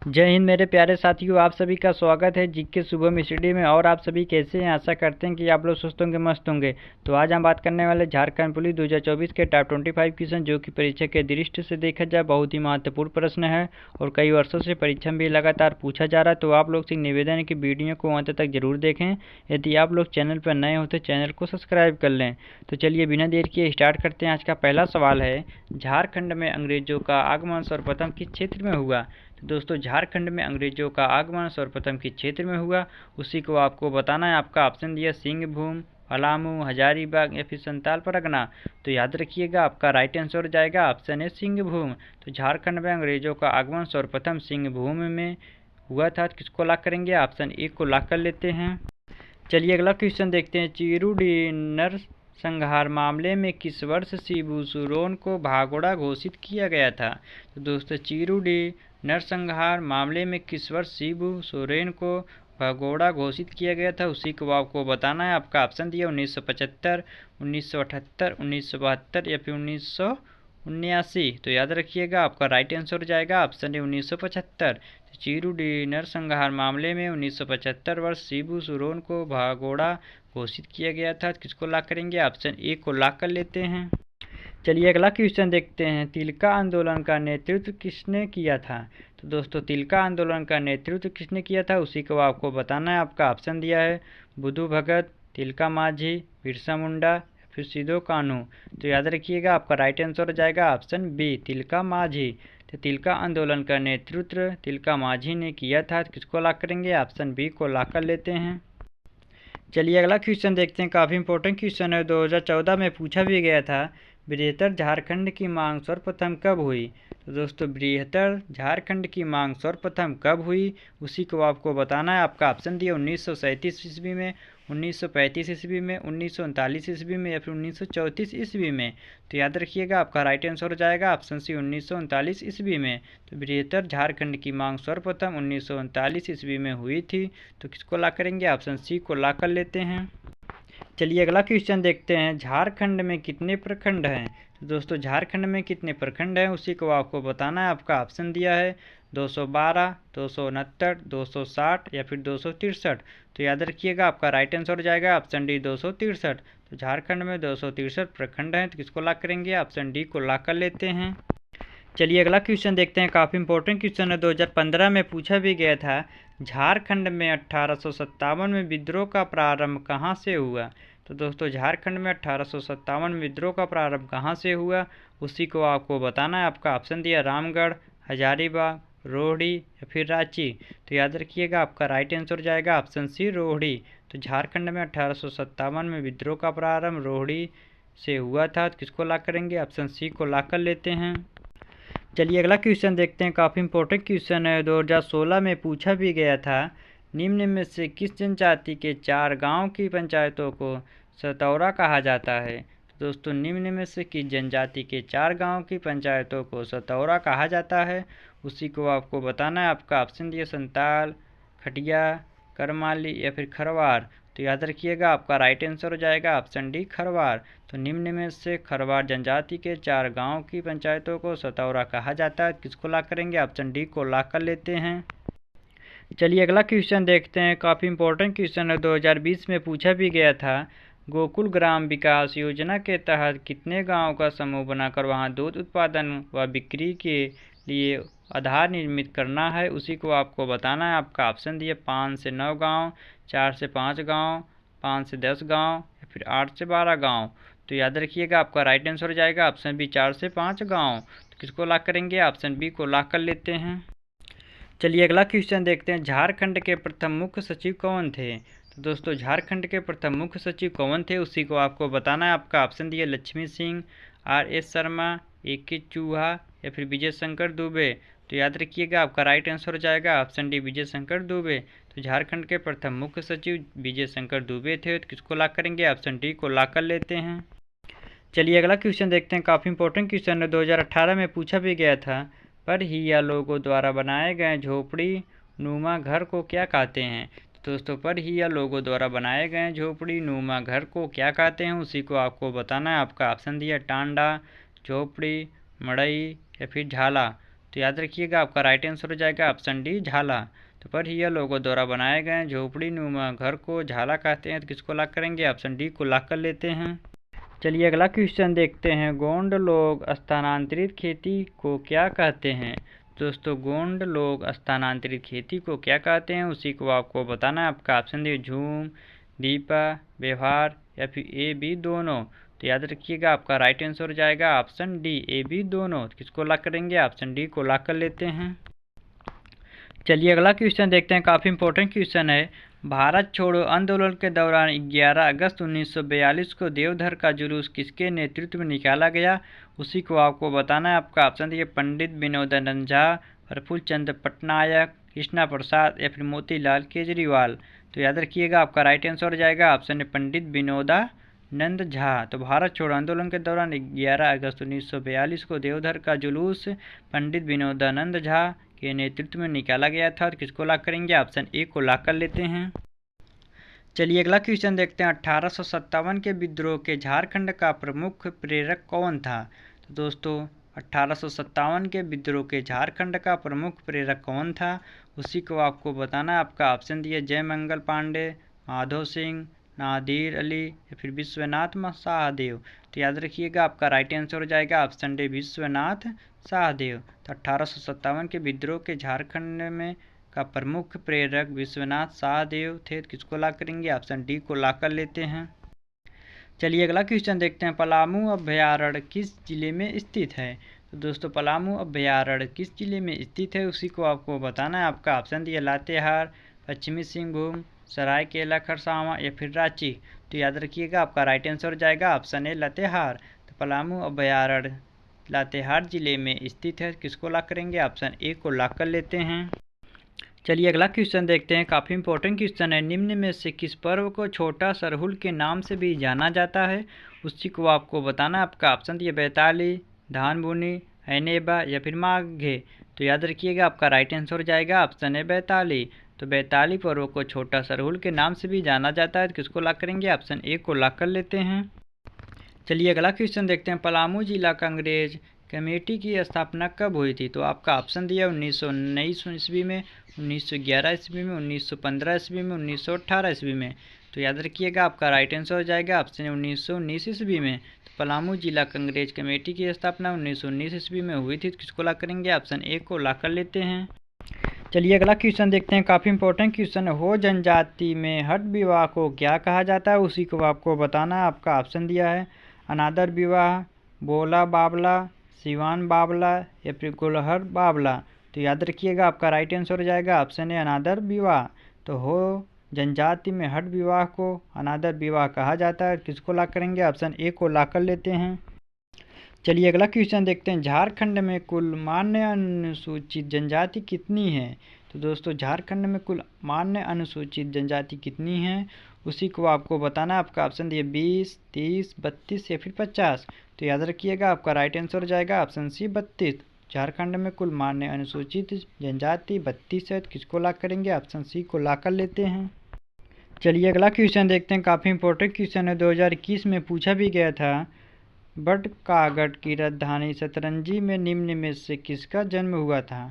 जय हिंद मेरे प्यारे साथियों, आप सभी का स्वागत है जीके शुभम स्टडी में। और आप सभी कैसे हैं? आशा करते हैं कि आप लोग सुस्त होंगे, मस्त होंगे। तो आज हम बात करने वाले झारखंड पुलिस 2024 के टॉप 25 क्वेश्चन, जो कि परीक्षा के दृष्टि से देखा जाए बहुत ही महत्वपूर्ण प्रश्न है और कई वर्षों से परीक्षा में भी लगातार पूछा जा रहा है। तो आप लोग से निवेदन है कि वीडियो को अंत तक जरूर देखें। यदि आप लोग चैनल पर नए हो तो चैनल को सब्सक्राइब कर लें। तो चलिए बिना देर किए स्टार्ट करते हैं। आज का पहला सवाल है, झारखंड में अंग्रेजों का आगमन सर्वप्रथम किस क्षेत्र में हुआ? तो दोस्तों, झारखंड में अंग्रेजों का आगमन सर्वप्रथम किस क्षेत्र में हुआ, उसी को आपको बताना है। आपका ऑप्शन दिया सिंहभूम, पलामू, हजारीबाग या फिर संताल परगना। तो याद रखिएगा, आपका राइट आंसर हो जाएगा ऑप्शन है सिंहभूम। तो झारखंड में अंग्रेजों का आगमन सर्वप्रथम सिंहभूम में हुआ था। किसको लॉक करेंगे? ऑप्शन ए को लॉक कर लेते हैं। चलिए अगला क्वेश्चन देखते हैं। चिरूडी नरसंहार मामले में किस वर्ष शिबू सोरेन को भगोड़ा घोषित किया गया था? तो दोस्तों, चिरूडी नरसंहार मामले में किस वर्ष शिबू सोरेन को भगोड़ा घोषित किया गया था, उसी को आपको बताना है। आपका ऑप्शन दिया 1975, 1978, 1972 या फिर 1979। तो याद रखिएगा, आपका राइट आंसर हो जाएगा ऑप्शन है 1975। चिरूडी नरसंहार मामले में 1975 वर्ष शिबू सोरेन को भगोड़ा घोषित किया गया था। किसको लॉक करेंगे? ऑप्शन ए को लॉक कर लेते हैं। चलिए अगला क्वेश्चन देखते हैं। तिलका आंदोलन का नेतृत्व किसने किया था? तो दोस्तों, तिलका आंदोलन का नेतृत्व किसने किया था, उसी को आपको बताना है। आपका ऑप्शन दिया है बुद्धू भगत, तिलका माझी, बिरसा मुंडा या फिर सिदो कान्हू। तो याद रखिएगा, आपका राइट आंसर हो जाएगा ऑप्शन बी, तिलका माझी। तो तिलका आंदोलन का नेतृत्व तिलका माझी ने किया था। किसको लॉक करेंगे? ऑप्शन बी को लॉक कर लेते हैं। चलिए अगला क्वेश्चन देखते हैं। काफ़ी इंपॉर्टेंट क्वेश्चन है, 2014 में पूछा भी गया था। बृहत्तर झारखंड की मांग सर्वप्रथम कब हुई? तो दोस्तों, बृहत्तर झारखंड की मांग सर्वप्रथम कब हुई, उसी को आपको बताना है। आपका ऑप्शन दिया 1937 ईस्वी में, 1935 ईस्वी में, 1939 ईस्वी में या फिर 1934 ईस्वी में। तो याद रखिएगा, आपका राइट आंसर हो जाएगा ऑप्शन सी 1939 ईस्वी में। तो बृहत्तर झारखंड की मांग सर्वप्रथम 1939 ईस्वी में हुई थी। तो किसको ला करेंगे? ऑप्शन सी को ला कर लेते हैं। चलिए अगला क्वेश्चन देखते हैं। झारखंड में कितने प्रखंड हैं? तो दोस्तों, झारखंड में कितने प्रखंड हैं, उसी को आपको बताना है। आपका ऑप्शन दिया है 212, 269, 260 या फिर 263। तो याद रखिएगा, आपका राइट आंसर हो जाएगा ऑप्शन डी 263। तो झारखंड में 263 प्रखंड हैं। तो किसको लॉक करेंगे? ऑप्शन डी को लॉक कर लेते हैं। चलिए अगला क्वेश्चन देखते हैं। काफ़ी इंपॉर्टेंट क्वेश्चन है, 2015 में पूछा भी गया था। झारखंड में 1857 में विद्रोह का प्रारंभ कहाँ से हुआ? तो दोस्तों, झारखंड में 1857 में विद्रोह का प्रारंभ कहाँ से हुआ, उसी को आपको बताना है। आपका ऑप्शन दिया रामगढ़, हजारीबाग, रोहड़ी या फिर रांची। तो याद रखिएगा, आपका राइट आंसर हो जाएगा ऑप्शन सी, रोहड़ी। तो झारखंड में 1857 में विद्रोह का प्रारंभ रोहड़ी से हुआ था। तो किसको लॉक करेंगे? ऑप्शन सी को लॉक कर लेते हैं। चलिए अगला क्वेश्चन देखते हैं। काफ़ी इंपॉर्टेंट क्वेश्चन है, 2016 में पूछा भी गया था। निम्न में से किस जनजाति के 4 गांव की पंचायतों को सतौरा कहा जाता है? तो दोस्तों, निम्न में से किस जनजाति के 4 गांव की पंचायतों को सतौरा कहा जाता है, उसी को आपको बताना है। आपका ऑप्शन दिया संताल, खटिया, करमाली या फिर खरवार। तो याद रखिएगा, आपका राइट आंसर हो जाएगा ऑप्शन डी, खरवार। तो निम्न में से खरवार जनजाति के 4 गांव की पंचायतों को सतौरा कहा जाता है। किसको लॉक करेंगे? ऑप्शन डी को लॉक कर लेते हैं। चलिए अगला क्वेश्चन देखते हैं। काफ़ी इंपॉर्टेंट क्वेश्चन है, 2020 में पूछा भी गया था। गोकुल ग्राम विकास योजना के तहत कितने गाँव का समूह बनाकर वहां दूध उत्पादन व बिक्री के लिए आधार निर्मित करना है, उसी को आपको बताना है। आपका ऑप्शन दिए 5 से 9 गाँव, 4 से 5 गाँव, 5 से 10 गाँव या फिर 8 से 12 गाँव। तो याद रखिएगा, आपका राइट आंसर हो जाएगा ऑप्शन बी, 4 से 5 गाँव। तो किसको लॉक करेंगे? ऑप्शन बी को लॉक कर लेते हैं। चलिए अगला क्वेश्चन देखते हैं। झारखंड के प्रथम मुख्य सचिव कौन थे? तो दोस्तों, झारखंड के प्रथम मुख्य सचिव कौन थे, उसी को आपको बताना है। आपका ऑप्शन दिया लक्ष्मी सिंह, RS शर्मा, AK चूहा या फिर विजय शंकर दुबे। तो याद रखिएगा, आपका राइट आंसर हो जाएगा ऑप्शन डी, विजय शंकर दुबे। तो झारखंड के प्रथम मुख्य सचिव विजय शंकर दुबे थे। तो किसको लॉक करेंगे? ऑप्शन डी को लॉक कर लेते हैं। चलिए अगला क्वेश्चन देखते हैं। काफ़ी इंपॉर्टेंट क्वेश्चन है, 2018 में पूछा भी गया था। पर हिया लोगों द्वारा बनाए गए झोपड़ी नुमा घर को क्या कहते हैं? तो दोस्तों, पर हिया लोगों द्वारा बनाए गए झोपड़ी नुमा घर को क्या कहते हैं, उसी को आपको बताना है। आपका ऑप्शन दिया टांडा, झोपड़ी, मड़ई या फिर झाला। तो याद रखिएगा आपका राइट आंसर हो जाएगा ऑप्शन डी झाला। तो पर यह लोगों द्वारा बनाए गए झोपड़ी नुमा घर को झाला कहते हैं, तो किसको लॉक करेंगे? ऑप्शन डी को लॉक कर लेते हैं। चलिए अगला क्वेश्चन देखते हैं। गोंड लोग स्थानांतरित खेती को क्या कहते हैं? दोस्तों गोंड लोग स्थानांतरित खेती को क्या कहते हैं, उसी को आपको बताना है। आपका ऑप्शन डी झूम, दीपा, व्यवहार या फिर ए बी दोनों। तो याद रखिएगा आपका राइट आंसर हो जाएगा ऑप्शन डी ए बी दोनों। किसको लॉक करेंगे? ऑप्शन डी को लॉक कर लेते हैं। चलिए अगला क्वेश्चन देखते हैं, काफ़ी इंपॉर्टेंट क्वेश्चन है। भारत छोड़ो आंदोलन के दौरान 11 अगस्त 1942 को देवधर का जुलूस किसके नेतृत्व में निकाला गया, उसी को आपको बताना है। आपका ऑप्शन दिए पंडित विनोदानंद झा, प्रफुल्ल चंद्र पटनायक, कृष्णा प्रसाद या फिर मोतीलाल केजरीवाल। तो याद रखिएगा आपका राइट आंसर हो जाएगा ऑप्शन है पंडित विनोदानंद झा। तो भारत छोड़ो आंदोलन के दौरान 11 अगस्त 1942 को देवधर का जुलूस पंडित विनोदानंद झा के नेतृत्व में निकाला गया था। तो किसको लॉक करेंगे? ऑप्शन ए को लॉक कर लेते हैं। चलिए अगला क्वेश्चन देखते हैं। 1857 के विद्रोह के झारखंड का प्रमुख प्रेरक कौन था? तो दोस्तों 1857 के विद्रोह के झारखंड का प्रमुख प्रेरक कौन था, उसी को आपको बताना है। आपका ऑप्शन दिए जयमंगल पांडे, माधो सिंह, नादिर अली या फिर विश्वनाथ शाहदेव। तो याद रखिएगा आपका राइट आंसर हो जाएगा ऑप्शन डी विश्वनाथ शाहदेव। तो 1857 के विद्रोह के झारखंड में का प्रमुख प्रेरक विश्वनाथ शाहदेव थे। किसको लॉक करेंगे? ऑप्शन डी को लॉक कर लेते हैं। चलिए अगला क्वेश्चन देखते हैं। पलामू अभ्यारण्य किस जिले में स्थित है? तो दोस्तों पलामू अभ्यारण्य किस जिले में स्थित है, उसी को आपको बताना है। आपका ऑप्शन दिया लातेहार, पश्चिमी सिंहभूम, सरायकेला खरसावां या फिर रांची। तो याद रखिएगा आपका राइट आंसर हो जाएगा ऑप्शन ए लातेहार। तो पलामू अभ्यारण्य लातेहार जिले में स्थित है। किसको लॉक करेंगे? ऑप्शन ए को लॉक कर लेते हैं। चलिए अगला क्वेश्चन देखते हैं, काफ़ी इंपॉर्टेंट क्वेश्चन है। निम्न में से किस पर्व को छोटा सरहुल के नाम से भी जाना जाता है, उसी को आपको बताना है। आपका ऑप्शन दिए बैताली, धानबुनी, हैनेबा या फिर माघे। तो याद रखिएगा आपका राइट आंसर हो जाएगा ऑप्शन है बैताली। तो बैताली पर्व को छोटा सरहुल के नाम से भी जाना जाता है। तो किसको लॉक करेंगे? ऑप्शन ए को लॉक कर लेते हैं। चलिए अगला क्वेश्चन देखते हैं। पलामू जिला कांग्रेस कमेटी की स्थापना कब हुई थी? तो आपका ऑप्शन दिया 1919 ईस्वी में, 1911 ईस्वी में, 1915 ईस्वी में, 1918 ईस्वी में। तो याद रखिएगा आपका राइट आंसर हो जाएगा ऑप्शन 1919 ईस्वी में। तो पलामू जिला कांग्रेस कमेटी की स्थापना 1919 ईस्वी में हुई थी। तो किसको लॉक करेंगे? ऑप्शन ए को लॉक कर लेते हैं। चलिए अगला क्वेश्चन देखते हैं, काफ़ी इंपॉर्टेंट क्वेश्चन है। हो जनजाति में हट विवाह को क्या कहा जाता है, उसी को आपको बताना है। आपका ऑप्शन दिया है अनादर विवाह, बोला बाबला, सिवान बाबला या फिर गुलहर बाबला। तो याद रखिएगा आपका राइट आंसर हो जाएगा ऑप्शन है अनादर विवाह। तो हो जनजाति में हट विवाह को अनादर विवाह कहा जाता है। किसको लॉक करेंगे? ऑप्शन ए को लॉक कर लेते हैं। चलिए अगला क्वेश्चन देखते हैं। झारखंड में कुल मान्य अनुसूचित जनजाति कितनी है? तो दोस्तों झारखंड में कुल मान्य अनुसूचित जनजाति कितनी है, उसी को आपको बताना है। आपका ऑप्शन दिए 20, 30, 32 या फिर 50। तो याद रखिएगा आपका राइट आंसर हो जाएगा ऑप्शन सी 32। झारखंड में कुल मान्य अनुसूचित जनजाति 32 है। तो किसको लॉक करेंगे? ऑप्शन सी को लॉक कर लेते हैं। चलिए अगला क्वेश्चन देखते हैं, काफ़ी इंपॉर्टेंट क्वेश्चन है। 2021 में पूछा भी गया था। बटकागढ़ की राजधानी सतरंजी में निम्न में से किसका जन्म हुआ था?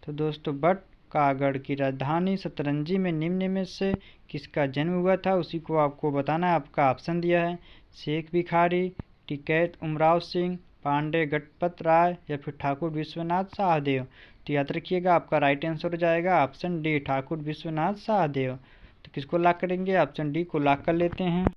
तो दोस्तों बटकागढ़ की राजधानी सतरंजी में निम्न में से किसका जन्म हुआ था, उसी को आपको बताना है। आपका ऑप्शन दिया है शेख भिखारी, टिकैत उमराव सिंह, पांडे गणपत राय या फिर ठाकुर विश्वनाथ शाहदेव। तो याद रखिएगा आपका राइट आंसर हो जाएगा ऑप्शन डी ठाकुर विश्वनाथ शाहदेव। तो किसको लॉक करेंगे? ऑप्शन डी को लॉक कर लेते हैं।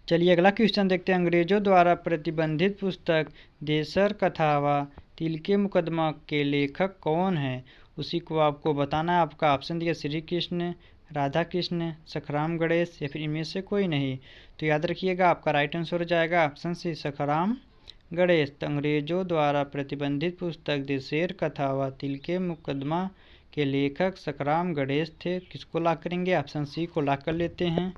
चलिए अगला क्वेश्चन देखते हैं। अंग्रेजों द्वारा प्रतिबंधित पुस्तक देसर कथावा तिल के मुकदमा के लेखक कौन है, उसी को आपको बताना है। आपका ऑप्शन दिया श्री कृष्ण, राधा कृष्ण, सखराम गणेश या फिर इनमें से कोई नहीं। तो याद रखिएगा आपका राइट आंसर हो जाएगा ऑप्शन सी सखराम गणेश। तो अंग्रेजों द्वारा प्रतिबंधित पुस्तक देशेर कथा व तिल के मुकदमा के लेखक सखराम गणेश थे। किसको लॉक करेंगे? ऑप्शन सी को लॉक कर लेते हैं।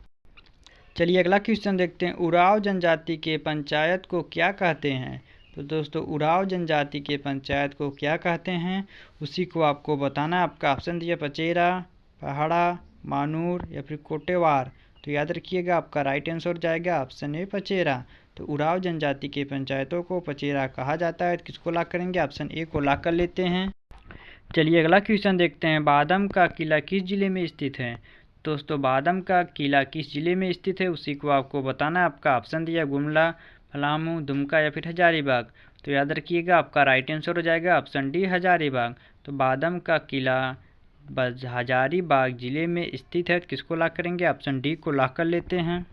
चलिए अगला क्वेश्चन देखते हैं। उराव जनजाति के पंचायत को क्या कहते हैं? तो दोस्तों उराव जनजाति के पंचायत को क्या कहते हैं, उसी को आपको बताना है। आपका ऑप्शन दिया पचेरा, पहाड़ा, मानूर या फिर कोटेवार। तो याद रखिएगा आपका राइट आंसर जाएगा ऑप्शन ए पचेरा। तो उराव जनजाति के पंचायतों को पचेरा कहा जाता है। किसको लॉक करेंगे? ऑप्शन ए को लॉक कर लेते हैं। चलिए अगला क्वेश्चन देखते हैं। बादाम का किला किस जिले में स्थित है? दोस्तों बादाम का किला किस जिले में स्थित है उसी को आपको बताना है। आपका ऑप्शन दिया गुमला, पलामू, दुमका या फिर हजारीबाग। तो याद रखिएगा आपका राइट आंसर हो जाएगा ऑप्शन डी हजारीबाग। तो बादाम का किला हजारीबाग जिले में स्थित है। किसको लॉक करेंगे? ऑप्शन डी को लॉक कर लेते हैं।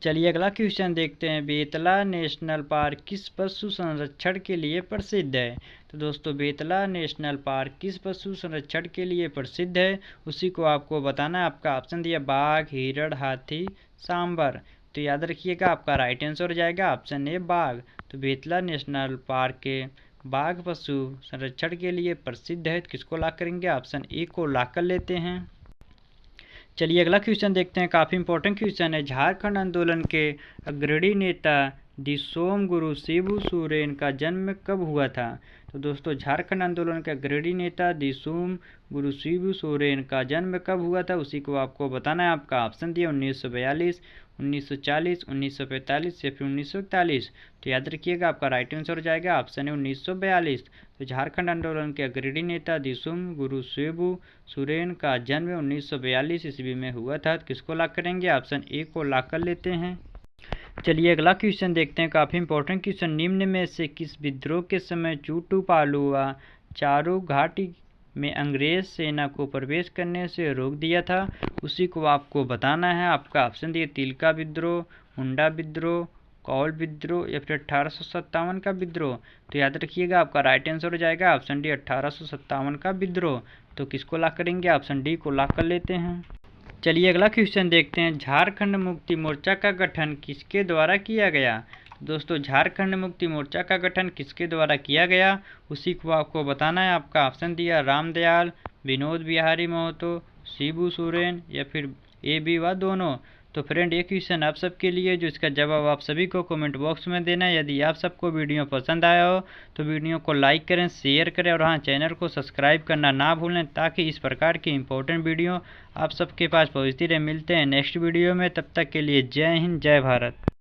चलिए अगला क्वेश्चन देखते हैं। बेतला नेशनल पार्क किस पशु संरक्षण के लिए प्रसिद्ध है? तो दोस्तों बेतला नेशनल पार्क किस पशु संरक्षण के लिए प्रसिद्ध है उसी को आपको बताना है। आपका ऑप्शन दिया बाघ, हिरण, हाथी, सांबर। तो याद रखिएगा आपका राइट आंसर हो जाएगा ऑप्शन ए बाघ। तो बेतला नेशनल पार्क के बाघ पशु संरक्षण के लिए प्रसिद्ध है। किसको लॉक करेंगे? ऑप्शन ए को लॉक कर लेते हैं। चलिए अगला क्वेश्चन देखते हैं। काफ़ी इंपॉर्टेंट क्वेश्चन है। झारखंड आंदोलन के अग्रणी नेता दिसोम गुरु शिबू सोरेन का जन्म कब हुआ था? तो दोस्तों झारखंड आंदोलन के अग्रणी नेता दिसोम गुरु शिबू सोरेन का जन्म कब हुआ था उसी को आपको बताना है। आपका ऑप्शन दिया 1942, 1940, 1945 या फिर 1941। तो याद रखिएगा आपका राइट आंसर हो जाएगा ऑप्शन है 1942। तो झारखंड आंदोलन के अग्रणी नेता दिसोम गुरु शिबू सोरेन का जन्म 1942 ईस्वी में हुआ था। किसको लॉक करेंगे? ऑप्शन ए को लॉक कर लेते हैं। चलिए अगला क्वेश्चन देखते हैं। काफ़ी इंपॉर्टेंट क्वेश्चन। निम्न में से किस विद्रोह के समय चूटू पालुआ चारू घाटी में अंग्रेज सेना को प्रवेश करने से रोक दिया था उसी को आपको बताना है। आपका ऑप्शन दिए तिलका विद्रोह, हुंडा विद्रोह, कौल विद्रोह या फिर 1857 का विद्रोह। तो याद रखिएगा आपका राइट आंसर हो जाएगा ऑप्शन डी 1857 का विद्रोह। तो किसको लॉक करेंगे? ऑप्शन डी को लॉक कर लेते हैं। चलिए अगला क्वेश्चन देखते हैं। झारखंड मुक्ति मोर्चा का गठन किसके द्वारा किया गया? दोस्तों झारखंड मुक्ति मोर्चा का गठन किसके द्वारा किया गया उसी को आपको बताना है। आपका ऑप्शन दिया रामदयाल, विनोद बिहारी महतो, शिबू सोरेन या फिर ए बी व दोनों। तो फ्रेंड ये क्वेश्चन आप सबके लिए जो इसका जवाब आप सभी को कमेंट बॉक्स में देना है। यदि आप सबको वीडियो पसंद आया हो तो वीडियो को लाइक करें, शेयर करें और हाँ चैनल को सब्सक्राइब करना ना भूलें ताकि इस प्रकार की इंपॉर्टेंट वीडियो आप सबके पास पहुंचती रहे। मिलते हैं नेक्स्ट वीडियो में, तब तक के लिए जय हिंद, जय भारत।